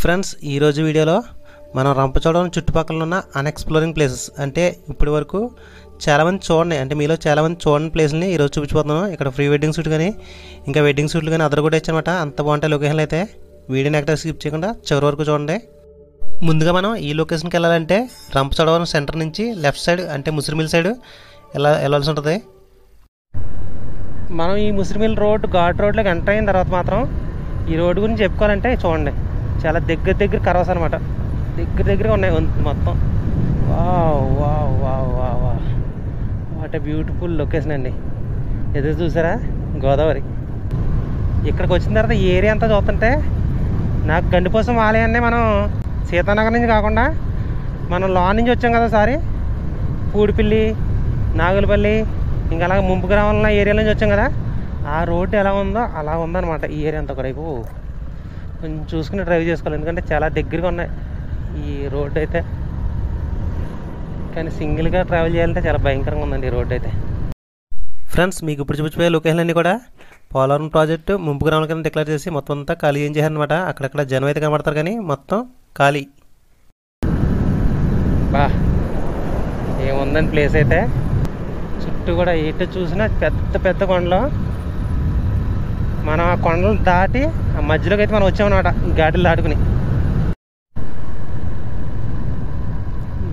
Friends ఈరోజు వీడియోలో మనం రంపచోడవరం చుట్టుపక్కల ఉన్న అన్ఎక్స్ప్లోరింగ్ ప్లేసెస్ అంటే ఇప్పటి వరకు చాలామంది చూడండి అంటే మీలో చాలామంది చూడని ప్లేస్ని ఈరోజు చూపించబోతున్నాను. ఇక్కడ ప్రీ వెడ్డింగ్ షూట్ కానీ ఇంకా వెడ్డింగ్ షూట్లు కానీ అదర్ కూడా ఇచ్చానమాట. అంత బాగుంటాయి లొకేషన్లు అయితే. వీడియోని ఎక్కడ స్కిప్ చేయకుండా చివరి వరకు చూడండి. ముందుగా మనం ఈ లొకేషన్కి వెళ్ళాలంటే రంపచోడవరం సెంటర్ నుంచి లెఫ్ట్ సైడ్ అంటే ముసిరిమిల్ సైడ్ వెళ్ళాల్సి ఉంటుంది. మనం ఈ ముసిరిమిల్ రోడ్ ఘాట్ రోడ్లోకి ఎంటర్ అయిన తర్వాత మాత్రం ఈ రోడ్డు గురించి చెప్పుకోవాలంటే చూడండి, చాలా దగ్గర కర్వ్స్ అనమాట. దగ్గరగా ఉన్నాయి మొత్తం. వాట్ ఏ బ్యూటిఫుల్ లొకేషన్ అండి. ఎదురు చూసారా గోదావరి. ఇక్కడికి వచ్చిన తర్వాత ఈ ఏరియా అంతా చూస్తుంటే నాకు గండిపోసం ఆలయాన్ని మనం సీతానగర్ నుంచి కాకుండా మనం లాన్ నుంచి వచ్చాం కదా సారి పూడిపిల్లి నాగులపల్లి ఇంకా అలాగే ముంపు గ్రామాల ఏరియా నుంచి వచ్చాం కదా, ఆ రోడ్డు ఎలా ఉందో అలా ఉందన్నమాట ఈ ఏరియా అంతా. ఒకవైపు కొంచెం చూసుకుని డ్రైవ్ చేసుకోవాలి, ఎందుకంటే చాలా దగ్గరగా ఉన్నాయి ఈ రోడ్డు అయితే. కానీ సింగిల్గా ట్రావెల్ చేయాలంటే చాలా భయంకరంగా ఉందండి ఈ రోడ్డు అయితే. ఫ్రెండ్స్ మీకు ఇప్పుడు చూపించే లొకేషన్ అన్నీ కూడా పోలవరం ప్రాజెక్టు ముంపు గ్రామాల కింద డిక్లేర్ చేసి మొత్తం అంతా ఖాళీ ఏం చేశారనమాట. అక్కడక్కడ జనం అయితే కనబడతారు కానీ మొత్తం ఖాళీ. బా ఏముందని ప్లేస్ అయితే. చుట్టూ కూడా ఎటు చూసినా పెద్ద కొండలు. మనం ఆ కొండలు దాటి ఆ మధ్యలోకి అయితే మనం వచ్చామన్నమాట గాడిలు దాటుకుని.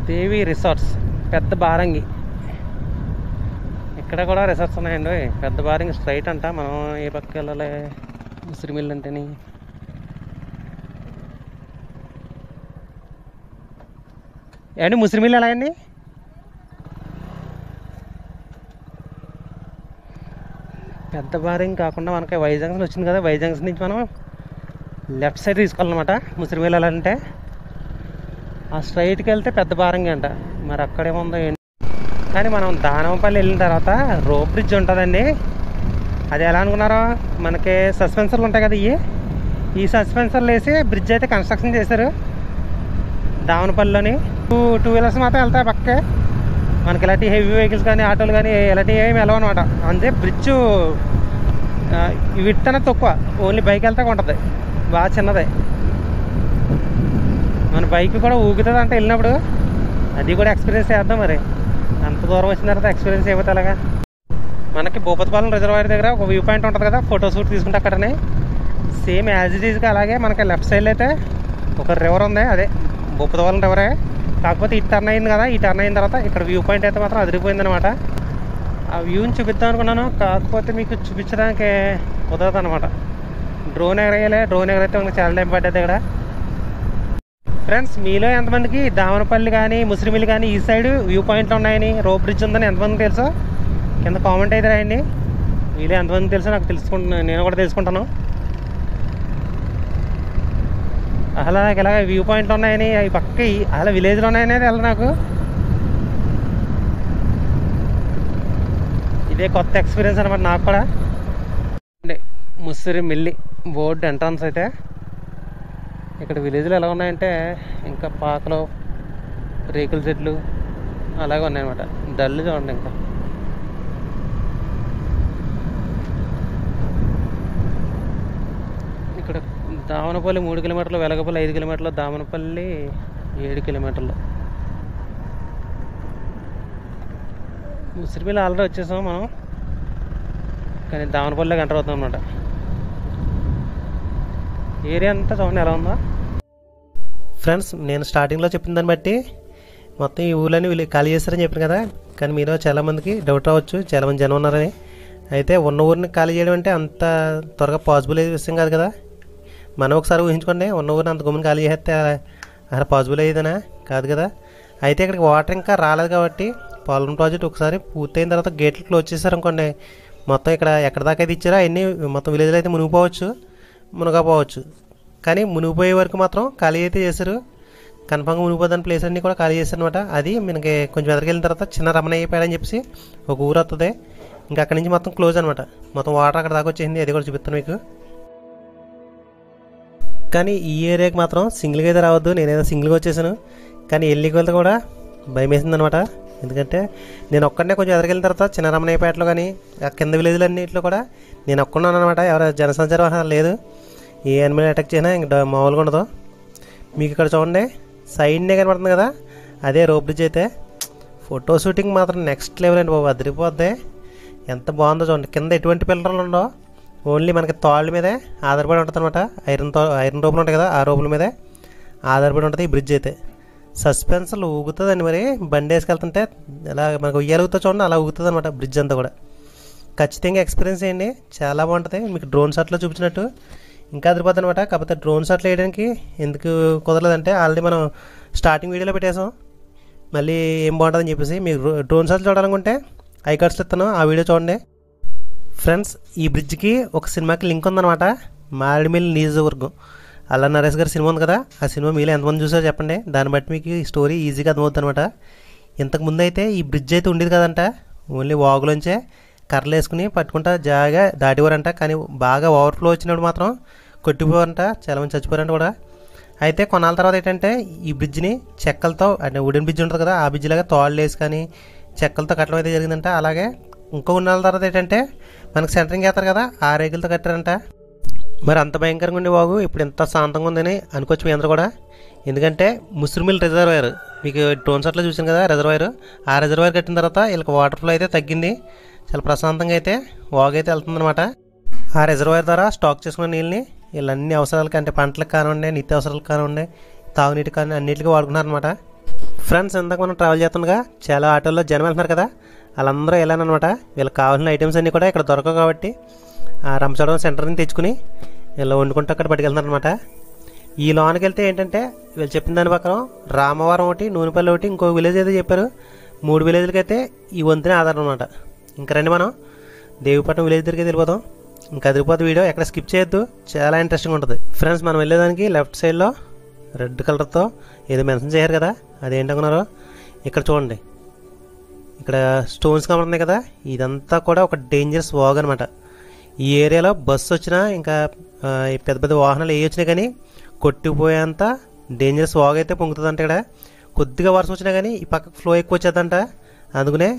దేవి రిసార్ట్స్ పెద్ద బారంగి. ఇక్కడ కూడా రిసార్ట్స్ ఉన్నాయండి. పెద్ద బారంగి స్ట్రైట్ అంట. మనం ఏ పక్కకి వెళ్ళాలి ముసిరిమిల్ అంటేని. ఏంటి ముసిరిమిల్ ఎలా అండి? పెద్ద బారింగ్ కాకుండా మనకి వైజాగ్స్ వచ్చింది కదా, వైజాగ్స్ నుంచి మనం లెఫ్ట్ సైడ్ తీసుకోవాలన్నమాట ముసిరిమిల్ వెళ్ళాలంటే. ఆ స్ట్రైట్కి వెళ్తే పెద్ద బారంగి అంట. మరి అక్కడేముందో ఏంటి. కానీ మనం దానవపల్లి వెళ్ళిన తర్వాత రోప్ బ్రిడ్జ్ ఉంటుందండి. అది ఎలా అనుకున్నారో, మనకి సస్పెన్సర్లు ఉంటాయి కదా, ఈ సస్పెన్సర్లు వేసి బ్రిడ్జ్ అయితే కన్స్ట్రక్షన్ చేశారు దావనపల్లిలోని. టూ వీలర్స్ మాత్రం వెళ్తాయి పక్కే. మనకి ఇలాంటి హెవీ వెహికల్స్ కానీ ఆటోలు కానీ ఇలాంటివి ఏమి వెళ్ళవన్నమాట. అంతే బ్రిడ్జ్ విడ్త్ అనేది తక్కువ, ఓన్లీ బైక్ వెళ్తాక ఉంటుంది, బాగా చిన్నదే. మన బైక్ కూడా ఊగుతుంది అంటే వెళ్ళినప్పుడు. అది కూడా ఎక్స్పీరియన్స్ చేద్దాం. మరి అంత దూరం వచ్చిన తర్వాత ఎక్స్పీరియన్స్ అయిపోతే అలాగా. మనకి భూపతిపాలెం రిజర్వాయర్ దగ్గర ఒక వ్యూ పాయింట్ ఉంటుంది కదా, ఫోటో షూట్ తీసుకుంటే అక్కడనే సేమ్ యాజ్ ఇట్ ఈజ్గా అలాగే మనకి లెఫ్ట్ సైడ్లో అయితే ఒక రివర్ ఉంది, అదే భూపతిపాలెం రివరే. కాకపోతే ఈ టర్న్ అయింది కదా, ఈ టర్న్ అయిన తర్వాత ఇక్కడ వ్యూ పాయింట్ అయితే మాత్రం అదిరిపోయిందనమాట. ఆ వ్యూని చూపిద్దాం అనుకున్నాను, కాకపోతే మీకు చూపించడానికి కుదరదు అనమాట. డ్రోన్ ఎగరైతే మనకు చాలా టైం పడ్డది ఇక్కడ. ఫ్రెండ్స్ మీలో ఎంతమందికి దావనపల్లి కానీ ముసిరిమిల్లి కానీ ఈ సైడ్ వ్యూ పాయింట్లు ఉన్నాయని, రోప్ బ్రిడ్జ్ ఉందని ఎంతమందికి తెలుసో కింద కామెంట్ అయితే రాయండి. మీలో ఎంతమందికి తెలుసో నాకు నేను కూడా తెలుసుకుంటాను. అసలు నాకు ఇలాగ వ్యూ పాయింట్లు ఉన్నాయని, అవి పక్కకి అలా విలేజ్లో ఉన్నాయనేది వెళ్ళదు నాకు. ఇదే కొత్త ఎక్స్పీరియన్స్ అనమాట నాకు కూడా. ముసిరిమిల్లి బోర్డు ఎంట్రన్స్ అయితే ఇక్కడ విలేజ్లో ఎలా ఉన్నాయంటే ఇంకా పాకలు రేకుల చెట్లు అలాగే ఉన్నాయన్నమాట. డల్లు చూడండి. ఇంకా ఇక్కడ దామనపల్లి 3 కిలోమీటర్లు, వెలగపల్లి 5 కిలోమీటర్లు, దామనపల్లి 7 కిలోమీటర్లు. ముసిరిమిల్లి ఆల్రెడీ వచ్చేసాం మనం, కానీ దామనపల్లిలోకి ఎంటర్ అవుతాం అన్నమాట. ఏరియా అంతా చూడండి ఎలా ఉందో. ఫ్రెండ్స్ నేను స్టార్టింగ్లో చెప్పిన దాన్ని బట్టి మొత్తం ఈ ఊళ్ళని వీళ్ళు ఖాళీ చేస్తారని చెప్పాను కదా, కానీ మీలో చాలామందికి డౌట్ రావచ్చు, చాలామంది జనం ఉన్నారని. అయితే ఉన్న ఊరిని ఖాళీ చేయడం అంటే అంత త్వరగా పాసిబుల్ అయ్యే విషయం కాదు కదా. మనం ఒకసారి ఊహించుకోండి, ఉన్న ఊరిని అంత గుమ్మని ఖాళీ చేస్తే అసలు పాసిబుల్ అయ్యేదనా? కాదు కదా. అయితే ఇక్కడికి వాటర్ ఇంకా రాలేదు కాబట్టి పోలవరం ప్రాజెక్ట్ ఒకసారి పూర్తయిన తర్వాత గేట్లు క్లోజ్ చేశారనుకోండి, మొత్తం ఇక్కడ ఎక్కడ దాకా అయితే ఇచ్చారో అవన్నీ మొత్తం విలేజ్లో అయితే మునిగిపోవచ్చు, మునగపోవచ్చు. కానీ మునిగిపోయే వరకు మాత్రం ఖాళీ అయితే చేశారు. కన్ఫామ్గా మునిగిపోదని ప్లేస్ అన్నీ కూడా ఖాళీ చేశారు అనమాట. అది మనకి కొంచెం ఎదరికెళ్ళిన తర్వాత చిన్న రమణయ్యపేట అని చెప్పేసి ఒక ఊరు వస్తుంది. ఇంకా అక్కడి నుంచి మొత్తం క్లోజ్ అనమాట. మొత్తం వాటర్ అక్కడ దాకా వచ్చేసింది, అది కూడా చూపిస్తాను మీకు. కానీ ఈ ఏరియాకి మాత్రం సింగిల్గా అయితే రావద్దు. నేనేదో సింగిల్గా వచ్చేసాను, కానీ వెళ్ళికి వెళ్తే కూడా భయం వేసింది అనమాట. ఎందుకంటే నేను ఒక్కడనే కొంచెం ఎదరికెళ్ళిన తర్వాత చిన్న రమణయ్యపేటలో కానీ ఆ కింద విలేజ్లు అన్నింటిలో కూడా నేను ఒక్కడున్నాను అనమాట. ఎవరు జనసంచారం లేదు. ఏ యానిమల్ అటాక్ చేసినా ఇంకా మామూలుగా ఉండదు. మీకు ఇక్కడ చూడండి సైడ్నే కనపడుతుంది కదా, అదే రోప్ బ్రిడ్జ్ అయితే. ఫోటో షూటింగ్ మాత్రం నెక్స్ట్ లెవెల్ అండి బాబు, అదిరిపోద్ది. ఎంత బాగుందో చూడండి. కింద ఎటువంటి పిల్లర్లు ఉండవు, ఓన్లీ మనకి తాళ్ళ మీదే ఆధారపడి ఉంటుంది అనమాట. ఐరన్ రోపులు ఉంటాయి కదా, ఆ రోపుల మీదే ఆధారపడి ఉంటుంది ఈ బ్రిడ్జ్ అయితే. సస్పెన్సర్లు ఊగుతుందండి, మరి బండి వేసుకెళ్తుంటే ఎలా మనకు ఉయ్యాలుగుతా చూడండి, అలా ఊగుతుంది అనమాట బ్రిడ్జ్ అంతా కూడా. ఖచ్చితంగా ఎక్స్పీరియన్స్ చేయండి, చాలా బాగుంటుంది. మీకు డ్రోన్ షాట్లో చూపించినట్టు ఇంకా అదిరిపోద్ది అనమాట. కాకపోతే డ్రోన్ షాట్లు వేయడానికి ఎందుకు కుదరలేదంటే ఆల్రెడీ మనం స్టార్టింగ్ వీడియోలో పెట్టేసాం, మళ్ళీ ఏం బాగుంటుందని చెప్పేసి. మీకు డ్రోన్ షాట్లు చూడాలనుకుంటే ఐకార్డ్స్లో ఇస్తాను, ఆ వీడియో చూడండి. ఫ్రెండ్స్, ఈ బ్రిడ్జ్కి ఒక సినిమాకి లింక్ ఉందన్నమాట, మారేడుమిల్లి నియోజకవర్గం. అల్లా నరేష్ గారి సినిమా ఉంది కదా, ఆ సినిమా మీలో ఎంతమంది చూసారో చెప్పండి. దాన్ని బట్టి మీకు ఈ స్టోరీ ఈజీగా అర్థమవుతుంది అనమాట. ఇంతకుముందు అయితే ఈ బ్రిడ్జ్ అయితే ఉండేది కదంట, ఓన్లీ వాగులోంచే కర్రలు వేసుకుని పట్టుకుంటా జాగా దాటివారంట. కానీ బాగా ఓవర్ఫ్లో వచ్చినప్పుడు మాత్రం కొట్టిపోయారంట, చాలామంది చచ్చిపోయారంట కూడా. అయితే కొన్నాళ్ళ తర్వాత ఏంటంటే ఈ బ్రిడ్జ్ని చెక్కలతో, అంటే వుడెన్ బ్రిడ్జ్ ఉంటుంది కదా, ఆ బ్రిడ్జ్ లాగా తాళ్ళు వేసి కానీ చెక్కలతో కట్టడం అయితే జరిగిందంట. అలాగే ఇంకో కొన్నాళ్ళ తర్వాత ఏంటంటే మనకు సెంటరింగ్ చేస్తారు కదా, ఆ రేకులతో కట్టారంట. మరి అంత భయంకరంగా ఉండే వాగు ఇప్పుడు ఎంత శాంతంగా ఉందని అనుకోవచ్చు మీ అందరూ కూడా. ఎందుకంటే ముసురుమిల్ రిజర్వాయర్ మీకు డ్రోన్ షాట్లో చూసాను కదా రిజర్వాయర్, ఆ రిజర్వాయర్ కట్టిన తర్వాత వీళ్ళకి వాటర్ ఫ్లో అయితే తగ్గింది, చాలా ప్రశాంతంగా అయితే వాగు అయితే వెళ్తుందన్నమాట. ఆ రిజర్వాయర్ ద్వారా స్టాక్ చేసుకున్న నీళ్ళని వీళ్ళు అన్ని అవసరాలకి, అంటే పంటలకు కానివ్వండి, నిత్య అవసరాలకు కానివ్వండి, తాగునీటి కానీ అన్నింటికి వాడుకున్నారనమాట. ఫ్రెండ్స్, ఇందాక మనం ట్రావెల్ చేస్తుండగా చాలా ఆటోల్లో జనం వెళ్తున్నారు కదా, వాళ్ళందరూ వెళ్ళానమాట. వీళ్ళకి కావాల్సిన ఐటమ్స్ అన్నీ కూడా ఇక్కడ దొరకవు కాబట్టి ఆ రంపచోడవరం సెంటర్ నుంచి తెచ్చుకుని వీళ్ళు వండుకుంటూ అక్కడ పట్టుకెళ్తున్నారు అనమాట. ఈ లోనికి వెళ్తే ఏంటంటే వీళ్ళు చెప్పిన దాని ప్రకారం రామవరం ఒకటి, నూనెపల్లి ఒకటి, ఇంకో విలేజ్ అయితే చెప్పారు. 3 విలేజ్లకి అయితే ఈ వంతునే ఆధారం అనమాట. ఇంకా రండి మనం దేవిపట్నం విలేజ్ దగ్గరికి వెళ్ళిపోతాం. ఇంకా అదిరిపోతే వీడియో ఎక్కడ స్కిప్ చేయొద్దు, చాలా ఇంట్రెస్టింగ్ ఉంటుంది. ఫ్రెండ్స్, మనం వెళ్ళేదానికి లెఫ్ట్ సైడ్లో రెడ్ కలర్తో ఏదో మెన్షన్ చేయరు కదా, అదేంటనుకున్నారో ఇక్కడ చూడండి. ఇక్కడ స్టోన్స్ కనబడుతున్నాయి కదా, ఇదంతా కూడా ఒక డేంజరస్ వాగ్ అనమాట. ఈ ఏరియాలో బస్సు వచ్చినా ఇంకా పెద్ద పెద్ద వాహనాలు ఏ వచ్చినా కానీ కొట్టిపోయేంత డేంజరస్ వాగ్ అయితే పొంగుతుందంట. ఇక్కడ కొద్దిగా వర్షం వచ్చినా కానీ ఈ పక్కకు ఫ్లో ఎక్కువ వచ్చేదంట. అందుకనే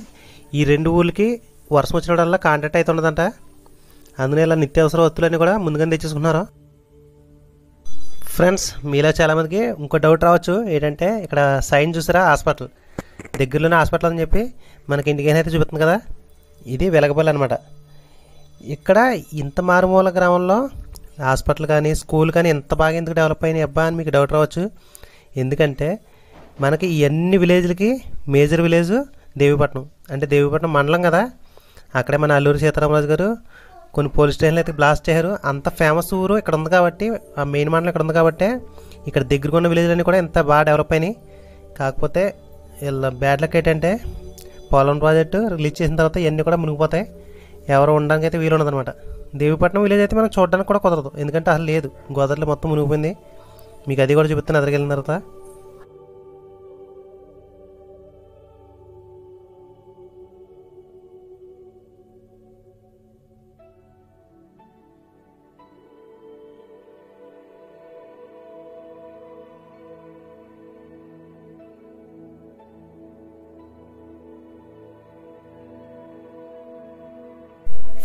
ఈ 2 ఊళ్ళకి వర్షం వచ్చినప్పుడల్లా కాంటాక్ట్ అయితే ఉండదంట. అందుకనే ఇలా నిత్యావసర వస్తువులన్నీ కూడా ముందుగానే తెచ్చేసుకున్నారు. ఫ్రెండ్స్, మీలో చాలామందికి ఇంకో డౌట్ రావచ్చు, ఏంటంటే ఇక్కడ సైన్ చూసారా, హాస్పిటల్ దగ్గరలోనే హాస్పిటల్ అని చెప్పి మనకి ఇండికేషన్ అయితే చూపుతుంది కదా, ఇది వెలగపల్లి అనమాట. ఇక్కడ ఇంత మారుమూల గ్రామంలో హాస్పిటల్ కానీ స్కూల్ కానీ ఎంత బాగా ఎందుకు డెవలప్ అయినాయి అబ్బా అని మీకు డౌట్ రావచ్చు. ఎందుకంటే మనకి ఈ అన్ని విలేజ్లకి మేజర్ విలేజ్ దేవీపట్నం, అంటే దేవీపట్నం మండలం కదా. అక్కడే మన అల్లూరి సీతారామరాజు గారు కొన్ని పోలీస్ స్టేషన్లు అయితే బ్లాస్ట్ చేశారు. అంత ఫేమస్ ఊరు ఇక్కడ ఉంది కాబట్టి, ఆ మెయిన్ మండలం ఇక్కడ ఉంది కాబట్టి ఇక్కడ దగ్గరగా ఉన్న విలేజ్లన్నీ కూడా ఎంత బాగా డెవలప్ అయినాయి. కాకపోతే వీళ్ళ బ్యాడ్ లక్ ఏంటంటే పోలవరం ప్రాజెక్టు రిలీజ్ చేసిన తర్వాత ఇవన్నీ కూడా మునిగిపోతాయి, ఎవరు ఉండడానికి అయితే వీలు ఉండదన్నమాట. దేవీపట్నం విలేజ్ అయితే మనం చూడడానికి కూడా కుదరదు, ఎందుకంటే అసలు లేదు, గోదావరిలో మొత్తం మునిగిపోయింది. మీకు అది కూడా చూపిస్తాను అక్కడికి వెళ్ళిన తర్వాత.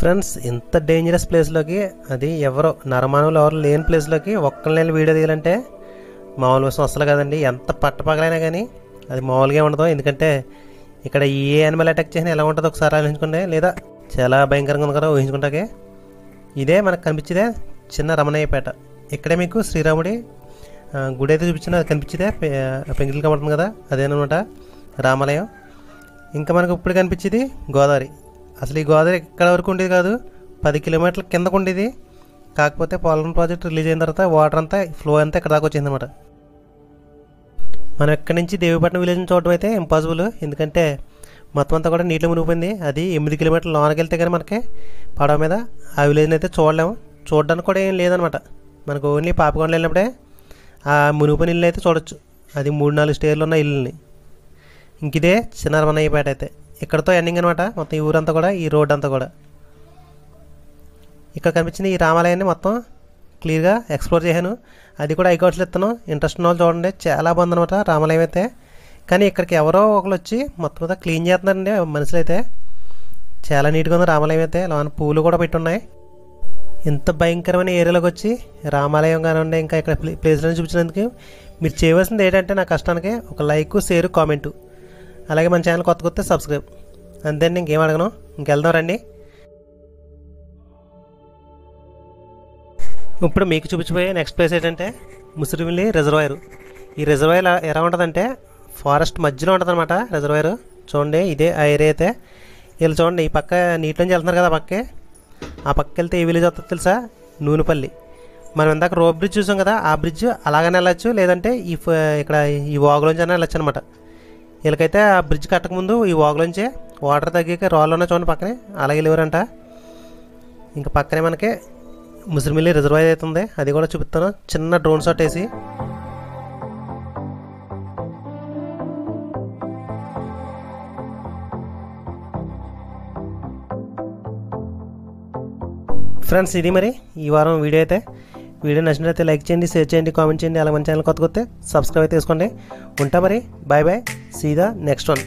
ఫ్రెండ్స్, ఇంత డేంజరస్ ప్లేస్లోకి, అది ఎవరో నరమానవులు ఎవరు లేని ప్లేస్లోకి ఒక్కళ్ళని వీడియో తీయాలంటే మామూలు విషయం అసలు కదండి. ఎంత పట్టపగలైనా కానీ అది మామూలుగా ఉండదు. ఎందుకంటే ఇక్కడ ఏ యానిమల్ అటాక్ చేసినా ఎలా ఉంటుందో ఒకసారి ఆలోచించుకుంటే, లేదా చాలా భయంకరంగా ఉంది కదా ఊహించుకుంటాకే. ఇదే మనకు కనిపించేదే చిన్న రమణయ్యపేట. ఇక్కడే మీకు శ్రీరాముడి గుడి అయితే చూపించిన అది కనిపించేదే పెంగిల్ కనబడుతుంది కదా, అదేనమాట రామాలయం. ఇంకా మనకు ఇప్పుడు కనిపించేది గోదావరి. అసలు ఈ గోదావరి ఎక్కడ వరకు ఉండేది కాదు, 10 కిలోమీటర్ల కిందకు ఉండేది. కాకపోతే పోలవరం ప్రాజెక్ట్ రిలీజ్ అయిన తర్వాత వాటర్ అంతా ఫ్లో అంతా ఇక్కడ దాకా వచ్చింది అనమాట. మనం ఎక్కడి నుంచి దేవీపట్నం విలేజ్ని చూడడం అయితే ఇంపాసిబుల్, ఎందుకంటే మొత్తం అంతా కూడా నీటిలో మునిగిపోయింది. అది 8 కిలోమీటర్ల లోనకి వెళ్తే కానీ మనకి పడవ మీద ఆ విలేజ్ని అయితే చూడలేము. చూడడానికి కూడా ఏం లేదనమాట. మనకు ఓన్లీ పాపకొండలు వెళ్ళినప్పుడే ఆ మునిగిపోయిన ఇల్లు అయితే చూడొచ్చు. అది 3-4 స్టేర్లు ఉన్న ఇల్లుని. ఇంక ఇదే చిన్న రమణయ్యపేట అయితే ఇక్కడతో ఎండింగ్ అనమాట. మొత్తం ఈ ఊరంతా కూడా, ఈ రోడ్ అంతా కూడా. ఇక్కడ కనిపించిన ఈ రామాలయాన్ని మొత్తం క్లియర్గా ఎక్స్ప్లోర్ చేశాను. అది కూడా ఐకాట్స్లో ఇస్తాను, ఇంట్రెస్ట్ ఉన్న వాళ్ళు చూడండి. చాలా బాగుందనమాట రామాలయం అయితే. కానీ ఇక్కడికి ఎవరో ఒకరు వచ్చి మొత్తం అంతా క్లీన్ చేస్తున్నారండి మనుషులు అయితే. చాలా నీట్గా ఉంది రామాలయం అయితే. లోన పూలు కూడా పెట్టున్నాయి. ఇంత భయంకరమైన ఏరియాలోకి వచ్చి రామాలయం కానివ్వండి ఇంకా ఇక్కడ ప్లేస్లను చూపించినందుకు మీరు చేయవలసింది ఏంటంటే నా కష్టానికి ఒక లైక్, షేర్, కామెంటు, అలాగే మన ఛానల్ కొత్త సబ్స్క్రైబ్. అంతే, ఇంకేం అడగను. ఇంకెళ్దాం రండి. ఇప్పుడు మీకు చూపించబోయే నెక్స్ట్ ప్లేస్ ఏంటంటే ముసిరిమిల్లి రిజర్వాయర్. ఈ రిజర్వాయర్ ఎలా ఉంటుందంటే ఫారెస్ట్ మధ్యలో ఉంటుంది అనమాట రిజర్వాయర్. చూడండి, ఇదే ఆ ఏరియా అయితే. వీళ్ళు చూడండి, ఈ పక్క నీటిలోంచి వెళ్తున్నారు కదా పక్కే. ఆ పక్కకి వెళ్తే ఏ విలేజ్ వస్తుంది తెలుసా? నూనెపల్లి. మనం ఇందాక రోడ్ బ్రిడ్జ్ చూసాం కదా, ఆ బ్రిడ్జ్ అలాగనే వెళ్ళచ్చు, లేదంటే ఇక్కడ ఈ వాగులోంచి అయినా వెళ్ళచ్చు అనమాట. వీళ్ళకైతే ఆ బ్రిడ్జ్ కట్టకముందు ఈ వాగులోంచే వాటర్ తగ్గాక రాళ్ళు ఉన్న చూడండి పక్కనే, అలాగే వెళ్ళేవారంట. ఇంకా పక్కనే మనకి ముసిరిమిల్లి రిజర్వాయర్ అయితే ఉంది, అది కూడా చూపిస్తాను చిన్న డ్రోన్ షాట్ వేసి. ఫ్రెండ్స్, ఇది మరి ఈ వారం వీడియో అయితే. వీడియో నచ్చినట్లయితే లైక్ చేయండి, షేర్ చేయండి, కామెంట్ చేయండి. అలా మన ఛానల్ కొత్త సబ్స్క్రైబ్ అయితే చేసుకోండి. ఉంటా మరి, bye bye, see the next one.